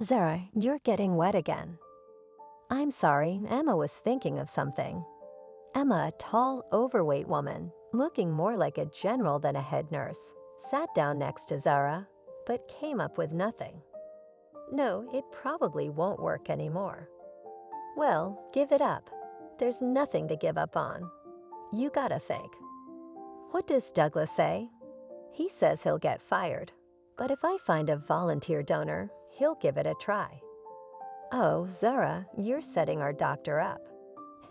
Zara, you're getting wet again. I'm sorry, Emma was thinking of something. Emma, a tall, overweight woman, looking more like a general than a head nurse, sat down next to Zara, but came up with nothing. No, it probably won't work anymore. Well, give it up. There's nothing to give up on. You gotta think. What does Douglas say? He says he'll get fired, but if I find a volunteer donor, he'll give it a try. Oh, Zara, you're setting our doctor up.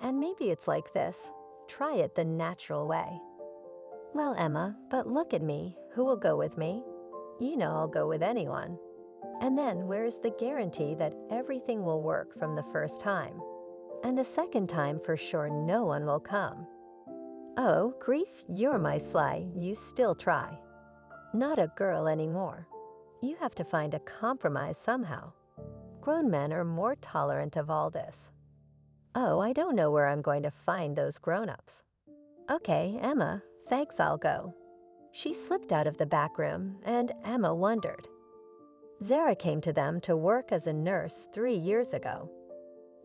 And maybe it's like this. Try it the natural way. Well, Emma, but look at me. Who will go with me? You know I'll go with anyone. And then where's the guarantee that everything will work from the first time? And the second time for sure no one will come. Oh, grief, you're my sly. You still try. Not a girl anymore. You have to find a compromise somehow. Grown men are more tolerant of all this. Oh, I don't know where I'm going to find those grown-ups. Okay, Emma, thanks, I'll go. She slipped out of the back room, and Emma wondered. Zara came to them to work as a nurse 3 years ago.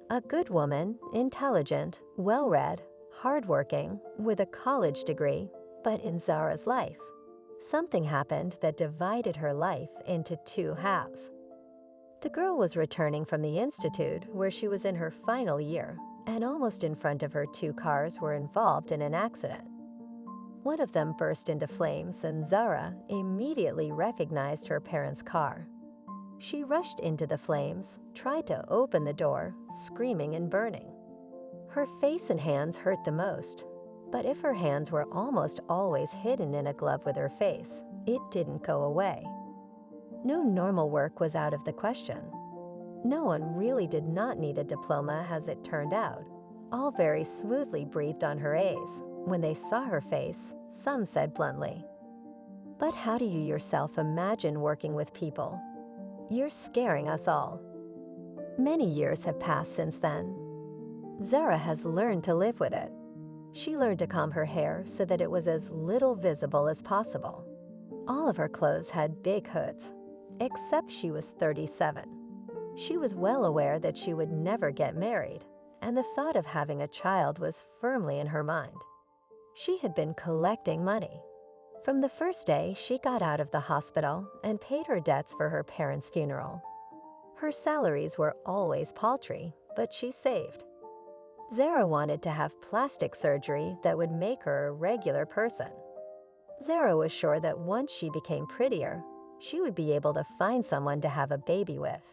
A good woman, intelligent, well-read, hardworking, with a college degree, but in Zara's life, something happened that divided her life into two halves. The girl was returning from the institute where she was in her final year, and almost in front of her 2 cars were involved in an accident. One of them burst into flames, and Zara immediately recognized her parents' car. She rushed into the flames, tried to open the door, screaming and burning. Her face and hands hurt the most, but if her hands were almost always hidden in a glove with her face, it didn't go away. No normal work was out of the question. No one really did not need a diploma as it turned out. All very smoothly breathed on her A's. When they saw her face, some said bluntly, "But how do you yourself imagine working with people? You're scaring us all." Many years have passed since then. Zara has learned to live with it. She learned to comb her hair so that it was as little visible as possible. All of her clothes had big hoods, except she was 37. She was well aware that she would never get married, and the thought of having a child was firmly in her mind. She had been collecting money. From the first day, she got out of the hospital and paid her debts for her parents' funeral. Her salaries were always paltry, but she saved. Zara wanted to have plastic surgery that would make her a regular person. Zara was sure that once she became prettier, she would be able to find someone to have a baby with.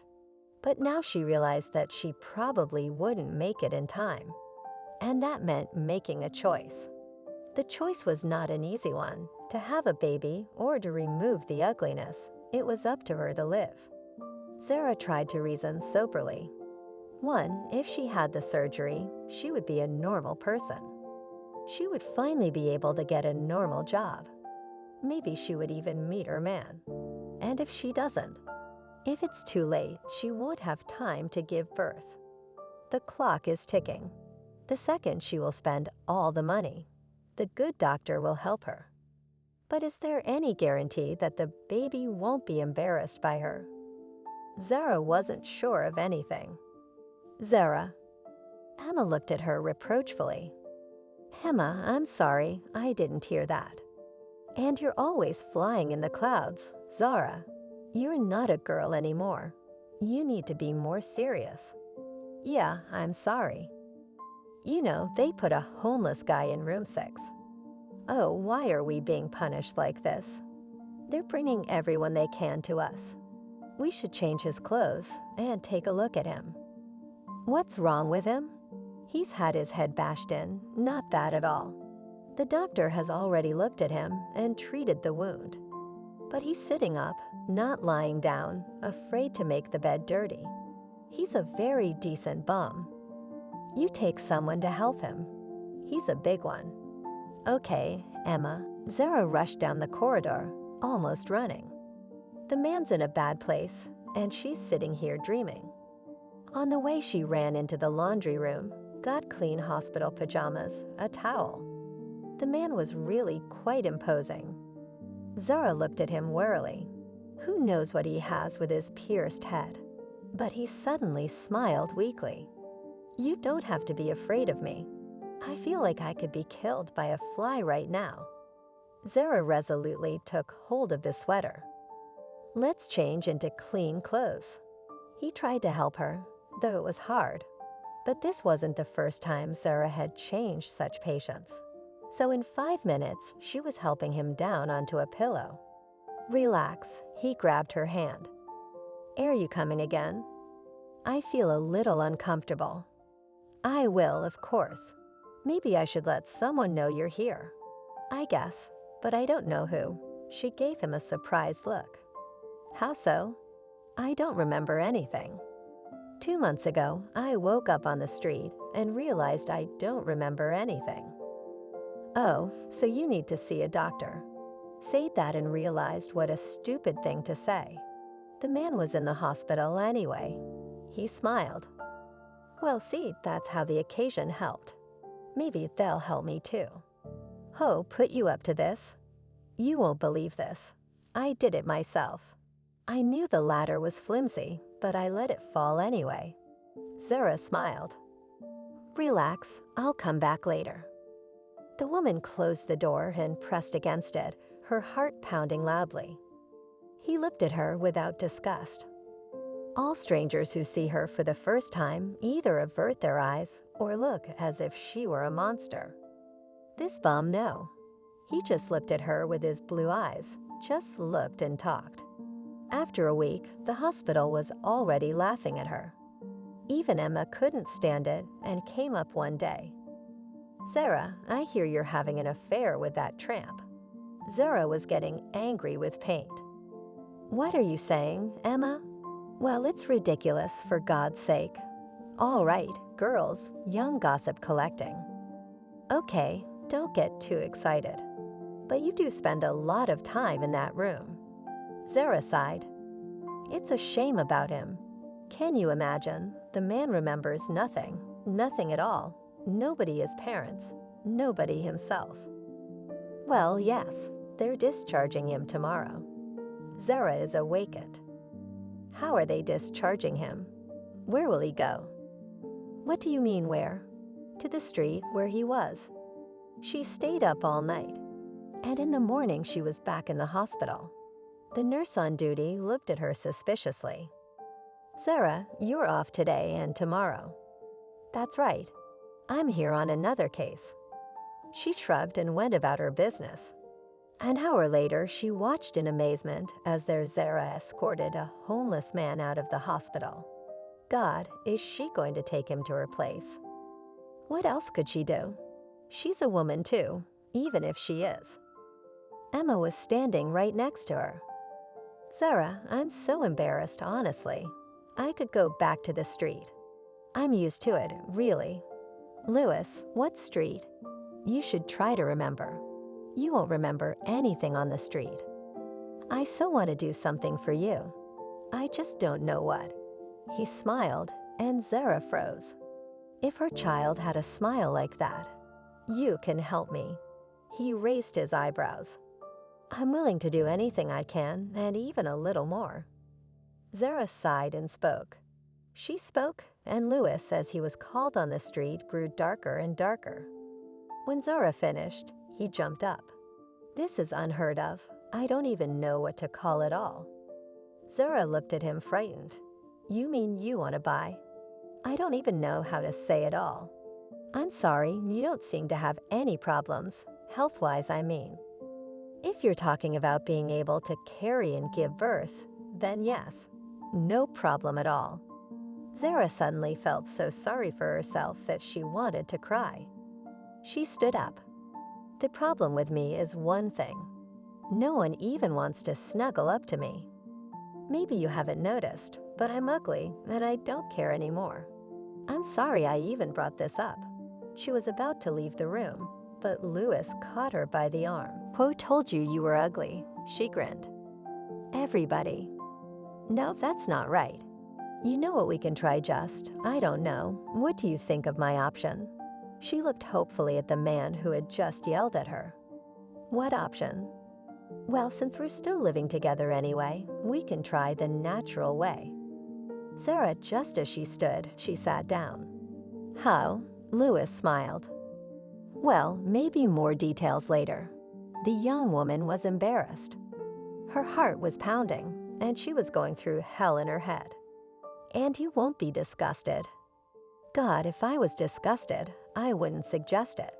But now she realized that she probably wouldn't make it in time. And that meant making a choice. The choice was not an easy one, to have a baby or to remove the ugliness. It was up to her to live. Zara tried to reason soberly. 1, if she had the surgery, she would be a normal person. She would finally be able to get a normal job. Maybe she would even meet her man. And if she doesn't, if it's too late, she won't have time to give birth. The clock is ticking. The second she will spend all the money, the good doctor will help her. But is there any guarantee that the baby won't be embarrassed by her? Zara wasn't sure of anything. Zara. Emma looked at her reproachfully. Emma, I'm sorry, I didn't hear that. And you're always flying in the clouds, Zara. You're not a girl anymore. You need to be more serious. Yeah, I'm sorry. You know, they put a homeless guy in room 6. Oh, why are we being punished like this? They're bringing everyone they can to us. We should change his clothes and take a look at him. What's wrong with him? He's had his head bashed in, not that at all. The doctor has already looked at him and treated the wound. But he's sitting up, not lying down, afraid to make the bed dirty. He's a very decent bum. You take someone to help him. He's a big one. Okay, Emma. Zara rushed down the corridor, almost running. The man's in a bad place, and she's sitting here dreaming. On the way, she ran into the laundry room, got clean hospital pajamas, a towel. The man was really quite imposing. Zara looked at him warily. Who knows what he has with his pierced head? But he suddenly smiled weakly. "You don't have to be afraid of me. I feel like I could be killed by a fly right now." Zara resolutely took hold of his sweater. "Let's change into clean clothes." He tried to help her, though it was hard. But this wasn't the first time Zara had changed such patience. So in 5 minutes, she was helping him down onto a pillow. "Relax," he grabbed her hand. "Are you coming again?" "I feel a little uncomfortable." "I will, of course. Maybe I should let someone know you're here." "I guess, but I don't know who." She gave him a surprised look. "How so?" "I don't remember anything. 2 months ago, I woke up on the street and realized I don't remember anything." "Oh, so you need to see a doctor." Said that and realized what a stupid thing to say. The man was in the hospital anyway. He smiled. "Well, see, that's how the occasion helped. Maybe they'll help me too." "Ho put you up to this?" "You won't believe this. I did it myself. I knew the ladder was flimsy, but I let it fall anyway." Zara smiled. "Relax, I'll come back later." The woman closed the door and pressed against it, her heart pounding loudly. He looked at her without disgust. All strangers who see her for the first time either avert their eyes or look as if she were a monster. This bum, no. He just looked at her with his blue eyes, just looked and talked. After a week, the hospital was already laughing at her. Even Emma couldn't stand it and came up one day. "Zara, I hear you're having an affair with that tramp." Zara was getting angry with paint. "What are you saying, Emma?" "Well, it's ridiculous, for God's sake." "All right, girls, young gossip collecting." "Okay, don't get too excited. But you do spend a lot of time in that room." Zara sighed. "It's a shame about him. Can you imagine? The man remembers nothing, nothing at all. Nobody his parents, nobody himself." "Well, yes, they're discharging him tomorrow." Zara is awakened. "How are they discharging him? Where will he go?" "What do you mean where?" "To the street where he was." She stayed up all night, and in the morning she was back in the hospital. The nurse on duty looked at her suspiciously. "Zara, you're off today and tomorrow." "That's right. I'm here on another case." She shrugged and went about her business. An hour later, she watched in amazement as their Zara escorted a homeless man out of the hospital. God, is she going to take him to her place? What else could she do? She's a woman too, even if she is. Emma was standing right next to her. "Zara, I'm so embarrassed, honestly. I could go back to the street. I'm used to it, really." "Louis, what street?" "You should try to remember. You won't remember anything on the street." "I so want to do something for you. I just don't know what." He smiled, and Zara froze. If her child had a smile like that. "You can help me." He raised his eyebrows. "I'm willing to do anything I can, and even a little more." Zara sighed and spoke. She spoke, and Louis, as he was called on the street, grew darker and darker. When Zara finished, he jumped up. "This is unheard of. I don't even know what to call it all." Zara looked at him frightened. "You mean you want to buy?" "I don't even know how to say it all." "I'm sorry, you don't seem to have any problems, health-wise, I mean." "If you're talking about being able to carry and give birth, then yes, no problem at all." Zara suddenly felt so sorry for herself that she wanted to cry. She stood up. "The problem with me is one thing. No one even wants to snuggle up to me. Maybe you haven't noticed, but I'm ugly and I don't care anymore. I'm sorry I even brought this up." She was about to leave the room, but Louis caught her by the arm. "Who told you you were ugly?" She grinned. "Everybody." "No, that's not right. You know what we can try just, I don't know. What do you think of my option?" She looked hopefully at the man who had just yelled at her. "What option?" "Well, since we're still living together anyway, we can try the natural way." Zara, just as she stood, she sat down. How? Louis smiled. Well, maybe more details later. The young woman was embarrassed. Her heart was pounding, and she was going through hell in her head. And you won't be disgusted. God, if I was disgusted, I wouldn't suggest it.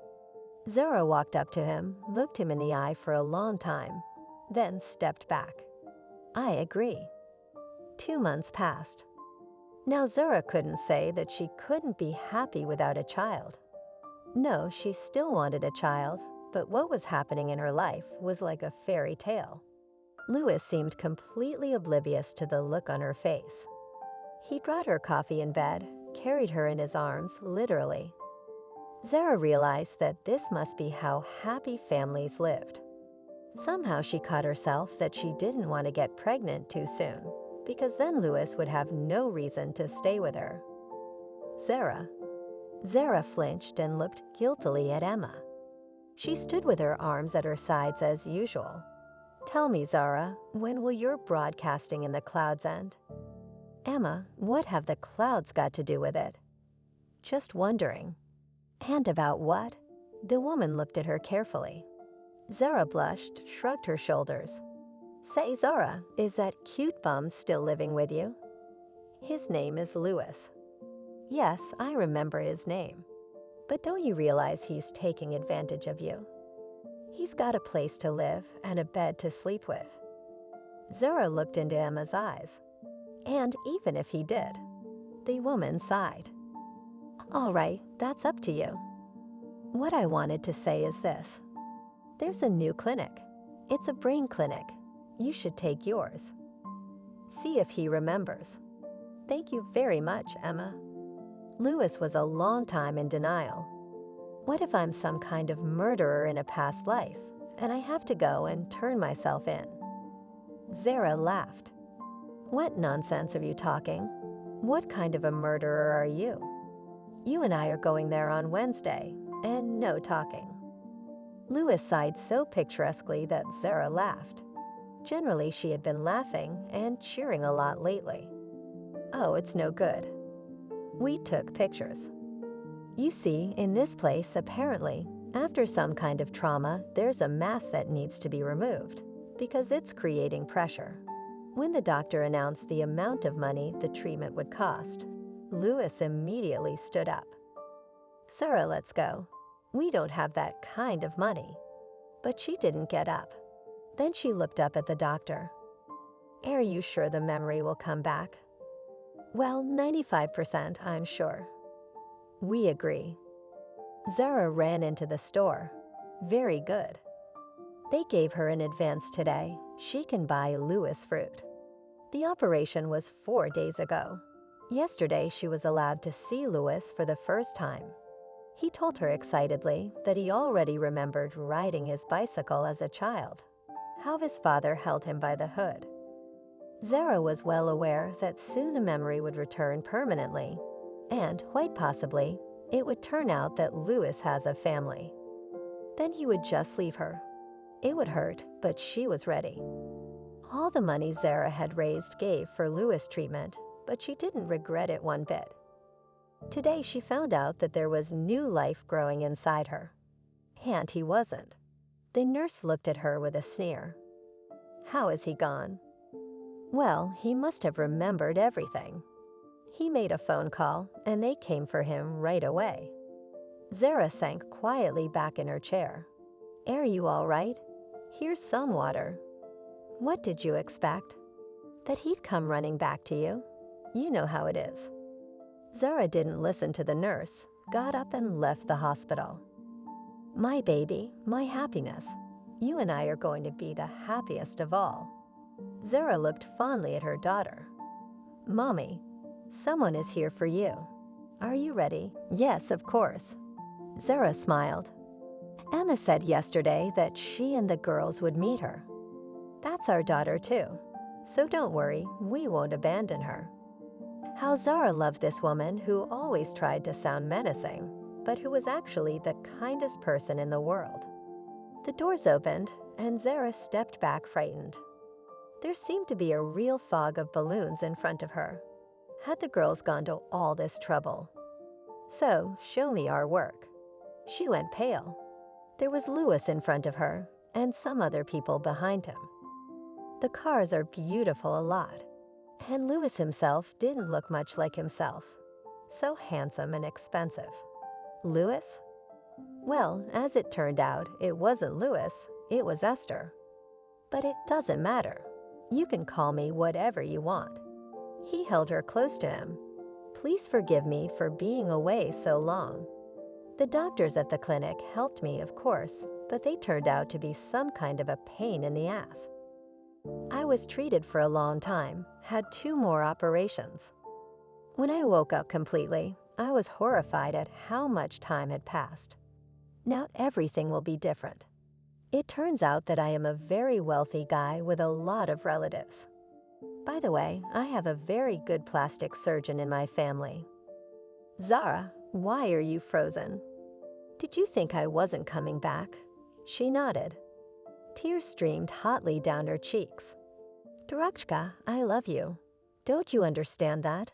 Zara walked up to him, looked him in the eye for a long time, then stepped back. I agree. 2 months passed. Now Zara couldn't say that she couldn't be happy without a child. No, she still wanted a child, but what was happening in her life was like a fairy tale. Louis seemed completely oblivious to the look on her face. He brought her coffee in bed, carried her in his arms, literally. Zara realized that this must be how happy families lived. Somehow she caught herself that she didn't want to get pregnant too soon, because then Louis would have no reason to stay with her. Zara flinched and looked guiltily at Emma. She stood with her arms at her sides as usual. Tell me, Zara, when will your broadcasting in the clouds end? Emma, what have the clouds got to do with it? Just wondering. And about what? The woman looked at her carefully. Zara blushed, shrugged her shoulders. Say, Zara, is that cute bum still living with you? His name is Louis. Yes, I remember his name. But don't you realize he's taking advantage of you? He's got a place to live and a bed to sleep with. Zara looked into Emma's eyes. And even if he did, the woman sighed. All right, that's up to you. What I wanted to say is this. There's a new clinic. It's a brain clinic. You should take yours. See if he remembers. Thank you very much, Emma. Louis was a long time in denial. What if I'm some kind of murderer in a past life, and I have to go and turn myself in? Zara laughed. What nonsense are you talking? What kind of a murderer are you? You and I are going there on Wednesday, and no talking. Louis sighed so picturesquely that Zara laughed. Generally, she had been laughing and cheering a lot lately. Oh, it's no good. We took pictures. You see, in this place, apparently, after some kind of trauma, there's a mass that needs to be removed because it's creating pressure. When the doctor announced the amount of money the treatment would cost, Louis immediately stood up. Zara, let's go. We don't have that kind of money. But she didn't get up. Then she looked up at the doctor. Are you sure the memory will come back? Well, 95%, I'm sure. We agree. Zara ran into the store. Very good. They gave her an advance today. She can buy Louis fruit. The operation was 4 days ago. Yesterday, she was allowed to see Louis for the first time. He told her excitedly that he already remembered riding his bicycle as a child, how his father held him by the hood. Zara was well aware that soon the memory would return permanently, and quite possibly, it would turn out that Louis has a family. Then he would just leave her. It would hurt, but she was ready. All the money Zara had raised gave for Louis' treatment, but she didn't regret it one bit. Today she found out that there was new life growing inside her. And he wasn't. The nurse looked at her with a sneer. How is he gone? Well, he must have remembered everything. He made a phone call, and they came for him right away. Zara sank quietly back in her chair. Are you all right? Here's some water. What did you expect? That he'd come running back to you? You know how it is. Zara didn't listen to the nurse, got up and left the hospital. My baby, my happiness. You and I are going to be the happiest of all. Zara looked fondly at her daughter. Mommy, someone is here for you. Are you ready? Yes, of course. Zara smiled. Emma said yesterday that she and the girls would meet her. That's our daughter too. So don't worry, we won't abandon her. How Zara loved this woman who always tried to sound menacing, but who was actually the kindest person in the world. The doors opened, and Zara stepped back frightened. There seemed to be a real fog of balloons in front of her. had the girls gone to all this trouble? So, show me our work. She went pale. There was Louis in front of her, and some other people behind him. The cars are beautiful a lot, and Louis himself didn't look much like himself. So handsome and expensive. Louis? Well, as it turned out, it wasn't Louis, it was Esther. But it doesn't matter. You can call me whatever you want. He held her close to him. Please forgive me for being away so long. The doctors at the clinic helped me, of course, but they turned out to be some kind of a pain in the ass. I was treated for a long time, had 2 more operations. When I woke up completely, I was horrified at how much time had passed. Now everything will be different. It turns out that I am a very wealthy guy with a lot of relatives. By the way, I have a very good plastic surgeon in my family. Zara, why are you frozen? Did you think I wasn't coming back? She nodded. Tears streamed hotly down her cheeks. Dorotchka, I love you. Don't you understand that?